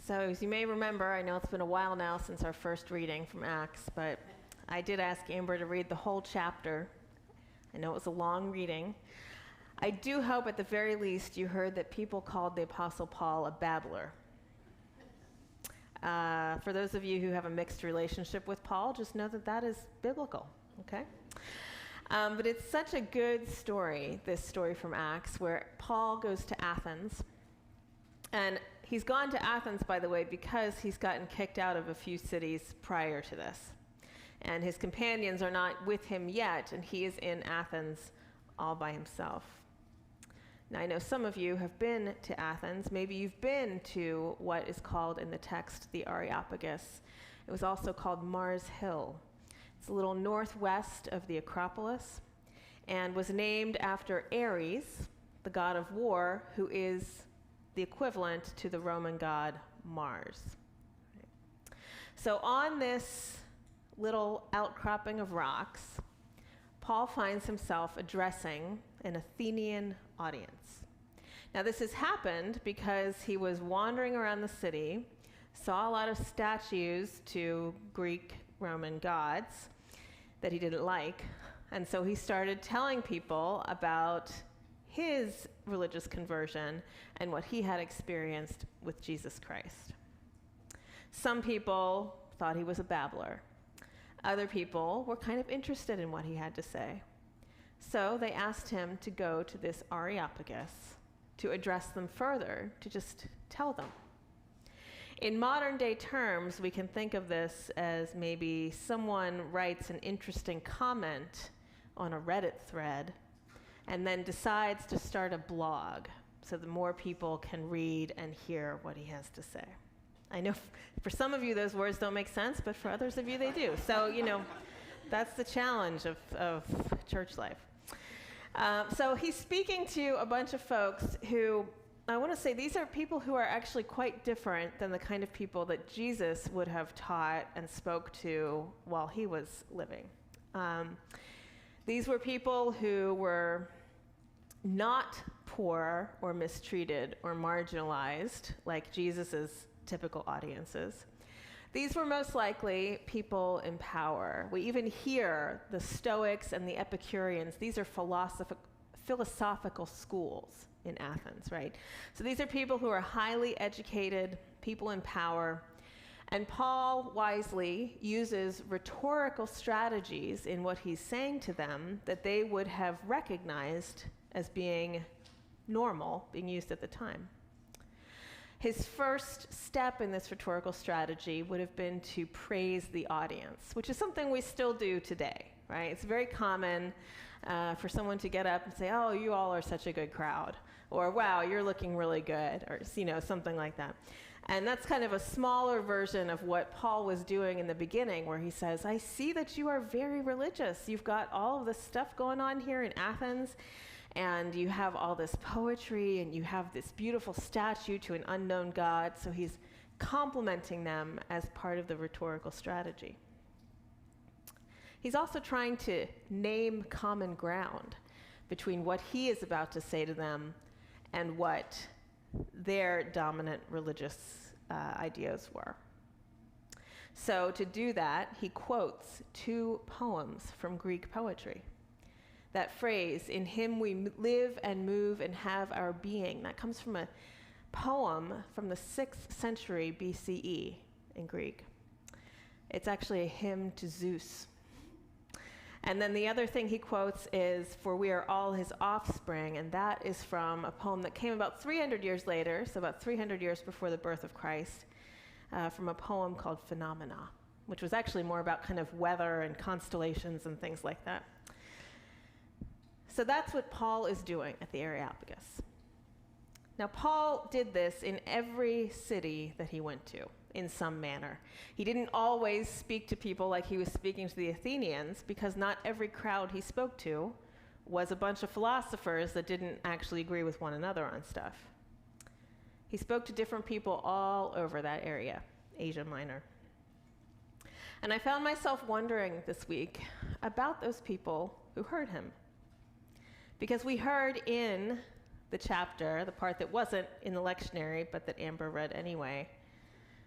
So as you may remember, I know it's been a while now since our first reading from Acts, but I did ask Amber to read the whole chapter. I know it was a long reading. I do hope at the very least you heard that people called the Apostle Paul a babbler. For those of you who have a mixed relationship with Paul, just know that that is biblical, okay? But it's such a good story, this story from Acts, where Paul goes to Athens. And he's gone to Athens, by the way, because he's gotten kicked out of a few cities prior to this. And his companions are not with him yet, and he is in Athens all by himself. Now, I know some of you have been to Athens. Maybe you've been to what is called in the text the Areopagus. It was also called Mars Hill. It's a little northwest of the Acropolis and was named after Ares, the god of war, who is the equivalent to the Roman god Mars. So on this little outcropping of rocks, Paul finds himself addressing an Athenian audience. Now this has happened because he was wandering around the city, saw a lot of statues to Greek Roman gods that he didn't like, and so he started telling people about his religious conversion and what he had experienced with Jesus Christ. Some people thought he was a babbler. Other people were kind of interested in what he had to say. So they asked him to go to this Areopagus to address them further, to just tell them. In modern day terms, we can think of this as maybe someone writes an interesting comment on a Reddit thread and then decides to start a blog so that more people can read and hear what he has to say. I know for some of you those words don't make sense, but for others of you they do. So, that's the challenge of church life. So he's speaking to a bunch of folks who, I want to say, these are people who are actually quite different than the kind of people that Jesus would have taught and spoke to while he was living. These were people who were not poor or mistreated or marginalized like Jesus's typical audiences. These were most likely people in power. We even hear the Stoics and the Epicureans. These are philosophical schools in Athens, right? So these are people who are highly educated, people in power. And Paul wisely uses rhetorical strategies in what he's saying to them that they would have recognized as being normal, being used at the time. His first step in this rhetorical strategy would have been to praise the audience, which is something we still do today, right? It's very common for someone to get up and say, "Oh, you all are such a good crowd," or "Wow, you're looking really good," or something like that. And that's kind of a smaller version of what Paul was doing in the beginning, where he says, "I see that you are very religious. You've got all of this stuff going on here in Athens, and you have all this poetry, and you have this beautiful statue to an unknown god." So he's complimenting them as part of the rhetorical strategy. He's also trying to name common ground between what he is about to say to them and what their dominant religious ideas were. So to do that, he quotes two poems from Greek poetry. That phrase, "In him we live and move and have our being," that comes from a poem from the 6th century BCE in Greek. It's actually a hymn to Zeus. And then the other thing he quotes is, "For we are all his offspring," and that is from a poem that came about 300 years later, so about 300 years before the birth of Christ, from a poem called Phenomena, which was actually more about kind of weather and constellations and things like that. So that's what Paul is doing at the Areopagus. Now, Paul did this in every city that he went to, in some manner. He didn't always speak to people like he was speaking to the Athenians, because not every crowd he spoke to was a bunch of philosophers that didn't actually agree with one another on stuff. He spoke to different people all over that area, Asia Minor. And I found myself wondering this week about those people who heard him. Because we heard in the chapter, the part that wasn't in the lectionary, but that Amber read anyway,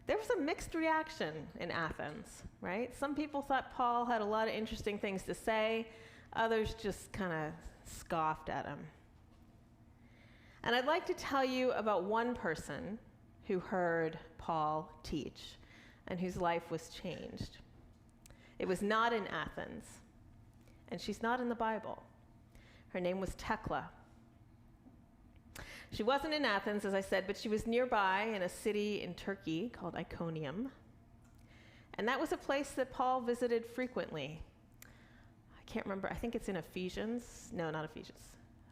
there was a mixed reaction in Athens, right? Some people thought Paul had a lot of interesting things to say. Others just kind of scoffed at him. And I'd like to tell you about one person who heard Paul teach and whose life was changed. It was not in Athens, and she's not in the Bible. Her name was Tekla. She wasn't in Athens, as I said, but she was nearby in a city in Turkey called Iconium. And that was a place that Paul visited frequently. I can't remember. I think it's in Ephesians. No, not Ephesians.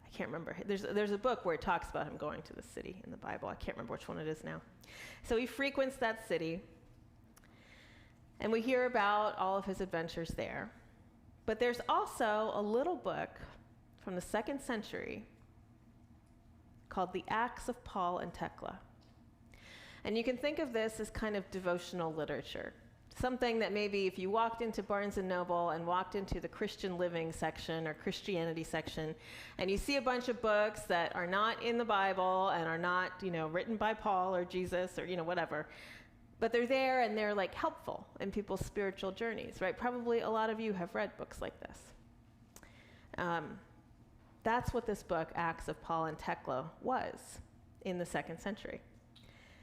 I can't remember. There's a book where it talks about him going to the city in the Bible. I can't remember which one it is now. So he frequents that city, and we hear about all of his adventures there. But there's also a little book from the 2nd century called The Acts of Paul and Tekla. And you can think of this as kind of devotional literature. Something that maybe if you walked into Barnes & Noble and walked into the Christian living section or Christianity section, and you see a bunch of books that are not in the Bible and are not, written by Paul or Jesus or, whatever, but they're there and they're like helpful in people's spiritual journeys, right? Probably a lot of you have read books like this. That's what this book, Acts of Paul and Tekla, was in the 2nd century.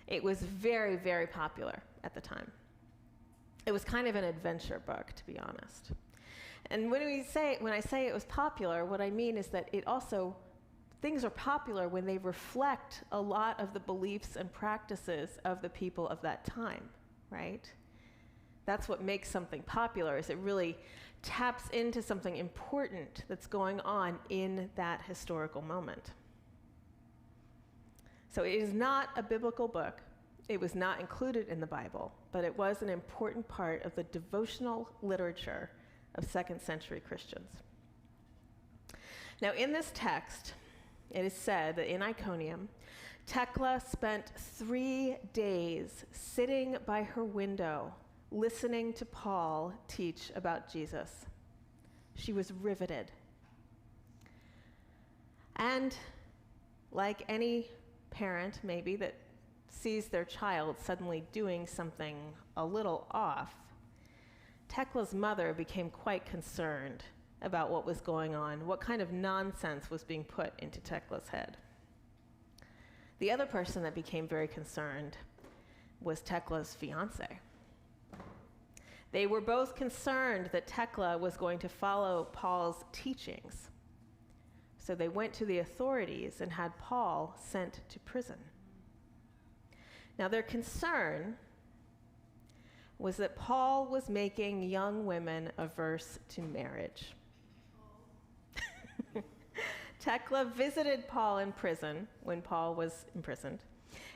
It was very, very popular at the time. It was kind of an adventure book, to be honest. And when I say it was popular, what I mean is that things are popular when they reflect a lot of the beliefs and practices of the people of that time, right? That's what makes something popular, is it really taps into something important that's going on in that historical moment. So it is not a biblical book. It was not included in the Bible, but it was an important part of the devotional literature of 2nd century Christians. Now, in this text, it is said that in Iconium, Tekla spent 3 days sitting by her window, listening to Paul teach about Jesus. She was riveted. And like any parent, maybe, that sees their child suddenly doing something a little off, Tekla's mother became quite concerned about what was going on, what kind of nonsense was being put into Tekla's head. The other person that became very concerned was Tekla's fiance. They were both concerned that Tekla was going to follow Paul's teachings. So they went to the authorities and had Paul sent to prison. Now, their concern was that Paul was making young women averse to marriage. Tekla visited Paul in prison when Paul was imprisoned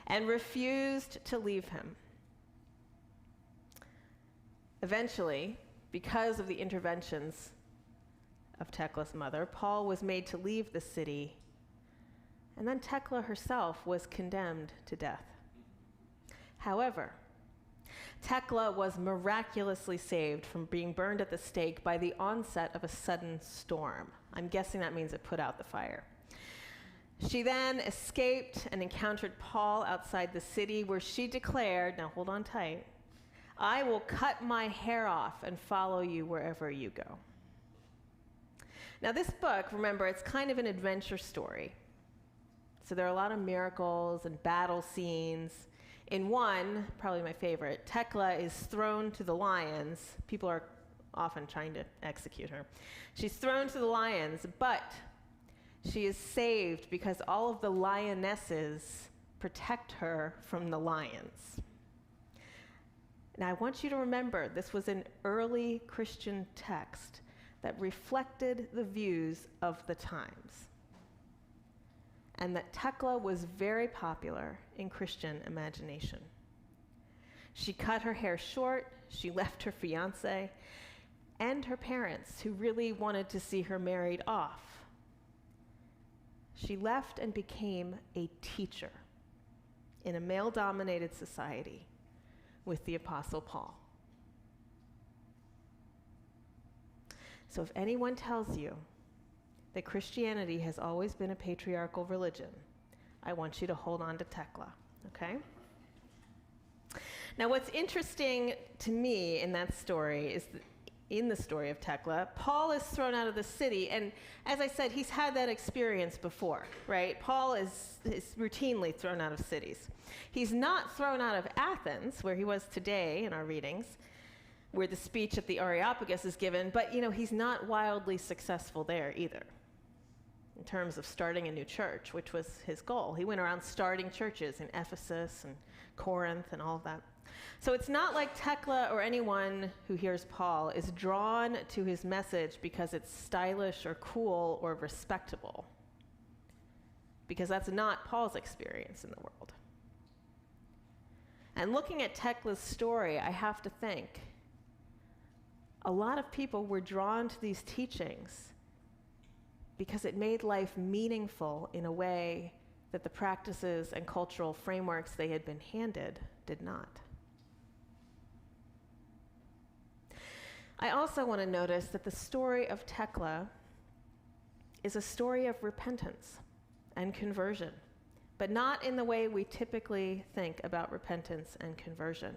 and refused to leave him. Eventually, because of the interventions of Tekla's mother, Paul was made to leave the city, and then Tekla herself was condemned to death. However, Tekla was miraculously saved from being burned at the stake by the onset of a sudden storm. I'm guessing that means it put out the fire. She then escaped and encountered Paul outside the city, where she declared, now hold on tight, "I will cut my hair off and follow you wherever you go." Now, this book, remember, it's kind of an adventure story. So there are a lot of miracles and battle scenes. In one, probably my favorite, Tekla is thrown to the lions. People are often trying to execute her. She's thrown to the lions, but she is saved because all of the lionesses protect her from the lions. Now, I want you to remember, this was an early Christian text that reflected the views of the times, and that Tekla was very popular in Christian imagination. She cut her hair short, she left her fiancé and her parents, who really wanted to see her married off. She left and became a teacher in a male-dominated society with the Apostle Paul. So if anyone tells you that Christianity has always been a patriarchal religion, I want you to hold on to Tekla, okay? Now, what's interesting to me in that story is that in the story of Tekla, Paul is thrown out of the city, and as I said, he's had that experience before, right? Paul is routinely thrown out of cities. He's not thrown out of Athens, where he was today in our readings, where the speech at the Areopagus is given, but he's not wildly successful there either, in terms of starting a new church, which was his goal. He went around starting churches in Ephesus and Corinth and all of that. So it's not like Tekla or anyone who hears Paul is drawn to his message because it's stylish or cool or respectable, because that's not Paul's experience in the world. And looking at Tekla's story, I have to think a lot of people were drawn to these teachings because it made life meaningful in a way that the practices and cultural frameworks they had been handed did not. I also want to notice that the story of Tekla is a story of repentance and conversion, but not in the way we typically think about repentance and conversion,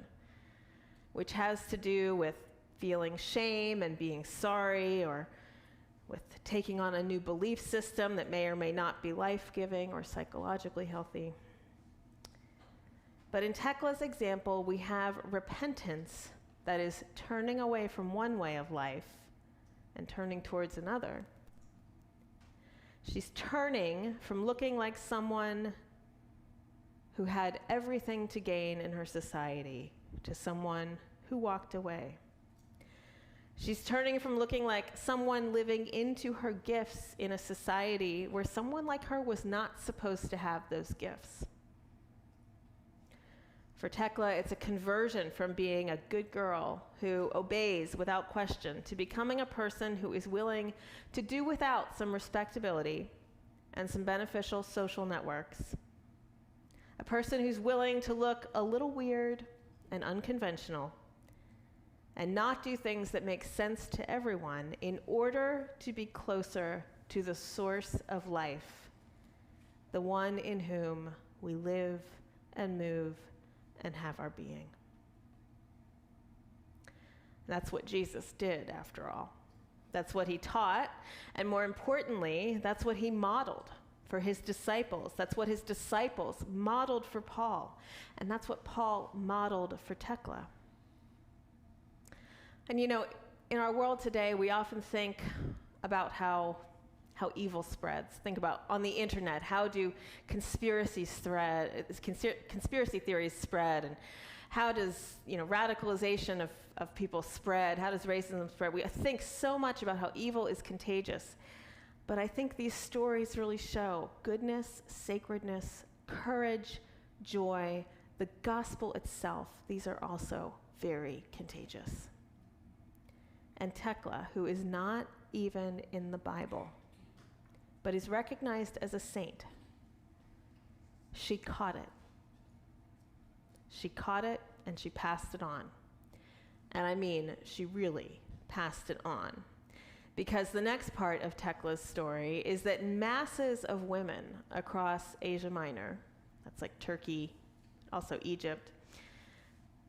which has to do with feeling shame and being sorry, or with taking on a new belief system that may or may not be life-giving or psychologically healthy. But in Tekla's example, we have repentance that is turning away from one way of life and turning towards another. She's turning from looking like someone who had everything to gain in her society to someone who walked away. She's turning from looking like someone living into her gifts in a society where someone like her was not supposed to have those gifts. For Tekla, it's a conversion from being a good girl who obeys without question to becoming a person who is willing to do without some respectability and some beneficial social networks. A person who's willing to look a little weird and unconventional and not do things that make sense to everyone in order to be closer to the source of life, the one in whom we live and move and have our being. That's what Jesus did, after all. That's what he taught, and more importantly, that's what he modeled for his disciples. That's what his disciples modeled for Paul, and that's what Paul modeled for Tekla. And in our world today, we often think about how evil spreads. Think about on the internet, how do conspiracy theories spread, and how does radicalization of people spread? How does racism spread? We think so much about how evil is contagious, but I think these stories really show goodness, sacredness, courage, joy, the gospel itself. These are also very contagious. And Tekla, who is not even in the Bible, but is recognized as a saint, she caught it. She caught it and she passed it on. And I mean, she really passed it on. Because the next part of Tekla's story is that masses of women across Asia Minor, that's like Turkey, also Egypt,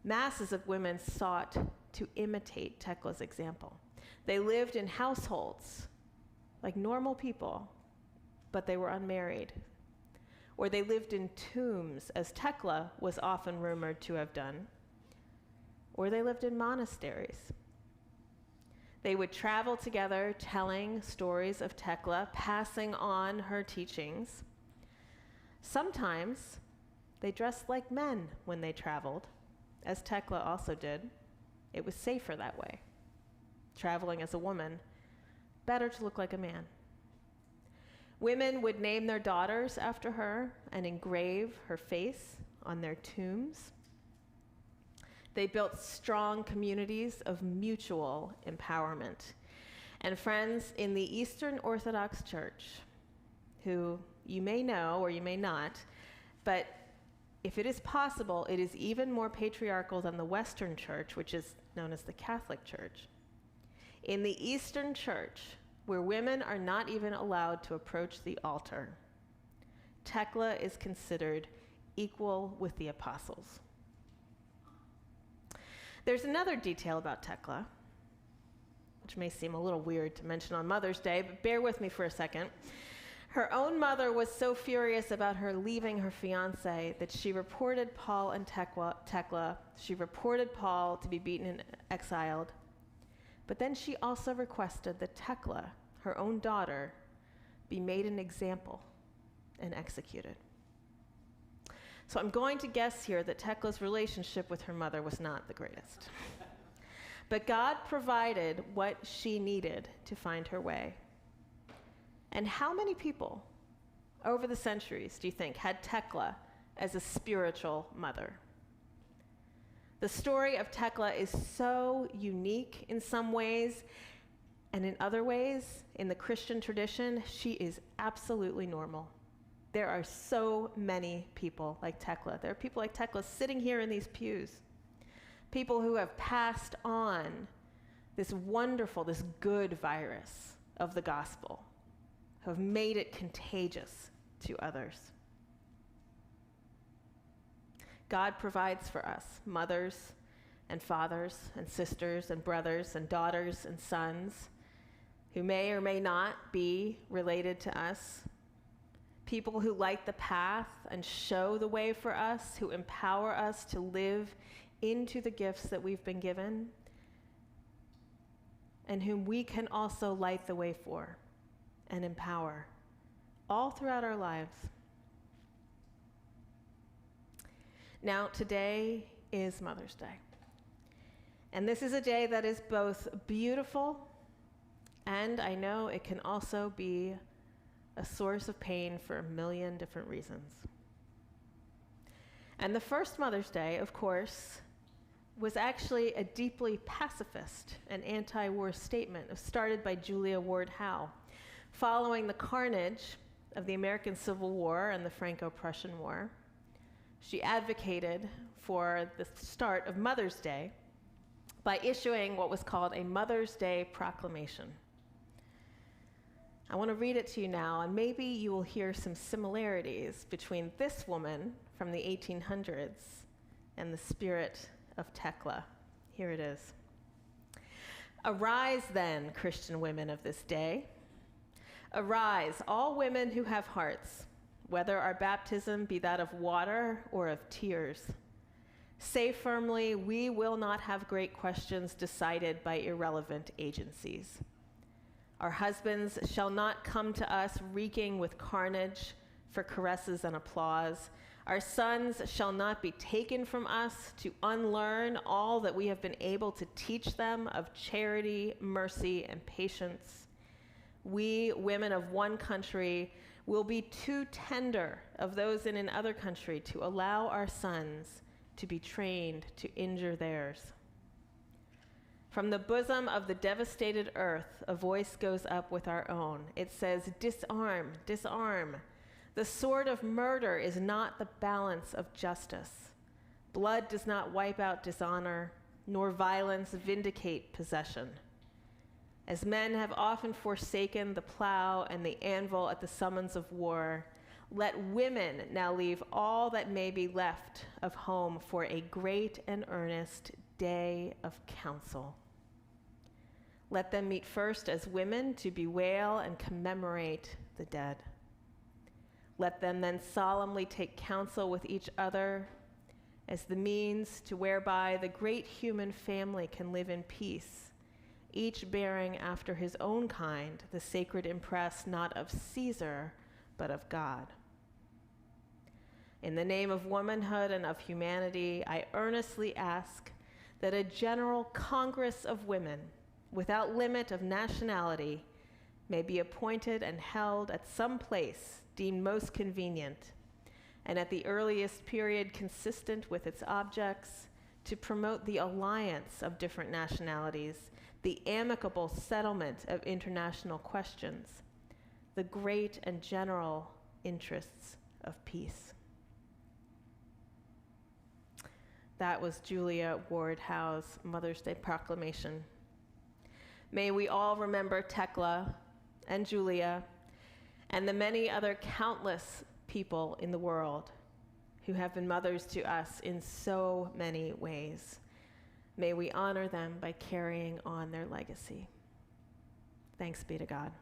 masses of women sought to imitate Tekla's example. They lived in households like normal people, but they were unmarried. Or they lived in tombs, as Tekla was often rumored to have done. Or they lived in monasteries. They would travel together telling stories of Tekla, passing on her teachings. Sometimes they dressed like men when they traveled, as Tekla also did. It was safer that way. Traveling as a woman, better to look like a man. Women would name their daughters after her and engrave her face on their tombs. They built strong communities of mutual empowerment. And friends, in the Eastern Orthodox Church, who you may know or you may not, but if it is possible, it is even more patriarchal than the Western Church, which is known as the Catholic Church. In the Eastern Church, where women are not even allowed to approach the altar, Tekla is considered equal with the apostles. There's another detail about Tekla, which may seem a little weird to mention on Mother's Day, but bear with me for a second. Her own mother was so furious about her leaving her fiancé that she reported Paul and Tekla. She reported Paul to be beaten and exiled. But then she also requested that Tekla, her own daughter, be made an example and executed. So I'm going to guess here that Tekla's relationship with her mother was not the greatest. But God provided what she needed to find her way. And how many people over the centuries do you think had Tekla as a spiritual mother? The story of Tekla is so unique in some ways, and in other ways, in the Christian tradition, she is absolutely normal. There are so many people like Tekla. There are people like Tekla sitting here in these pews. People who have passed on this wonderful, this good virus of the gospel, who have made it contagious to others. God provides for us mothers and fathers and sisters and brothers and daughters and sons who may or may not be related to us. People who light the path and show the way for us, who empower us to live into the gifts that we've been given, and whom we can also light the way for and empower all throughout our lives. Now, today is Mother's Day. And this is a day that is both beautiful, and I know it can also be a source of pain for a million different reasons. And the first Mother's Day, of course, was actually a deeply pacifist and anti-war statement started by Julia Ward Howe. Following the carnage of the American Civil War and the Franco-Prussian War, she advocated for the start of Mother's Day by issuing what was called a Mother's Day Proclamation. I want to read it to you now, and maybe you will hear some similarities between this woman from the 1800s and the spirit of Tekla. Here it is. Arise then, Christian women of this day. Arise, all women who have hearts, whether our baptism be that of water or of tears. Say firmly, we will not have great questions decided by irrelevant agencies. Our husbands shall not come to us reeking with carnage for caresses and applause. Our sons shall not be taken from us to unlearn all that we have been able to teach them of charity, mercy, and patience. We, women of one country, will be too tender of those in another country to allow our sons to be trained to injure theirs. From the bosom of the devastated earth, a voice goes up with our own. It says, disarm, disarm. The sword of murder is not the balance of justice. Blood does not wipe out dishonor, nor violence vindicate possession. As men have often forsaken the plow and the anvil at the summons of war, let women now leave all that may be left of home for a great and earnest day of council. Let them meet first as women to bewail and commemorate the dead. Let them then solemnly take counsel with each other as the means to whereby the great human family can live in peace, each bearing after his own kind the sacred impress not of Caesar, but of God. In the name of womanhood and of humanity, I earnestly ask that a general Congress of women, without limit of nationality, may be appointed and held at some place deemed most convenient, and at the earliest period consistent with its objects, to promote the alliance of different nationalities, the amicable settlement of international questions, the great and general interests of peace. That was Julia Ward Howe's Mother's Day Proclamation. May we all remember Tekla and Julia and the many other countless people in the world who have been mothers to us in so many ways. May we honor them by carrying on their legacy. Thanks be to God.